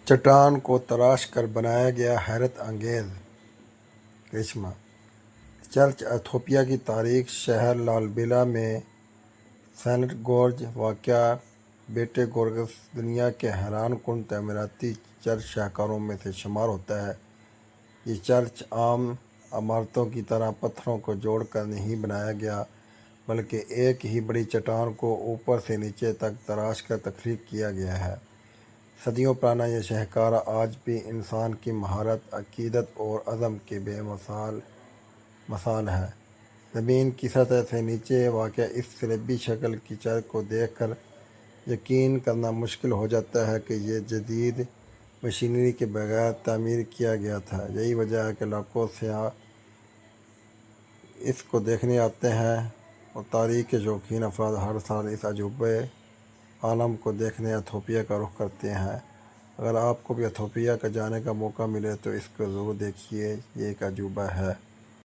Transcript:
چٹان کو تراش کر بنایا گیا حیرت انگیز کرشمہ۔ چرچ ایتھوپیا کی تاریخ۔ شہر لالبیلا میں سینٹ گورج واقع بیٹے گورگس دنیا کے حیران کن تعمیراتی چرچ شاہکاروں میں سے شمار ہوتا ہے۔ یہ چرچ عام عمارتوں کی طرح پتھروں کو جوڑ کر نہیں بنایا گیا، بلکہ ایک ہی بڑی چٹان کو اوپر سے نیچے تک تراش کر تخلیق کیا گیا ہے۔ صدیوں پرانا یہ شاہکار آج بھی انسان کی مہارت، عقیدت اور عزم کی بے مثال ہے۔ زمین کی سطح سے نیچے واقع اس سلیبی شکل کی چرچ کو دیکھ کر یقین کرنا مشکل ہو جاتا ہے کہ یہ جدید مشینری کے بغیر تعمیر کیا گیا تھا۔ یہی وجہ ہے کہ لاکھوں سیاح اس کو دیکھنے آتے ہیں اور تاریخ کے شوقین افراد ہر سال اس عجوبہ عالم کو دیکھنے ایتھوپیا کا رخ کرتے ہیں۔ اگر آپ کو بھی ایتھوپیا کا جانے کا موقع ملے تو اس کو ضرور دیکھیے، یہ ایک عجوبہ ہے۔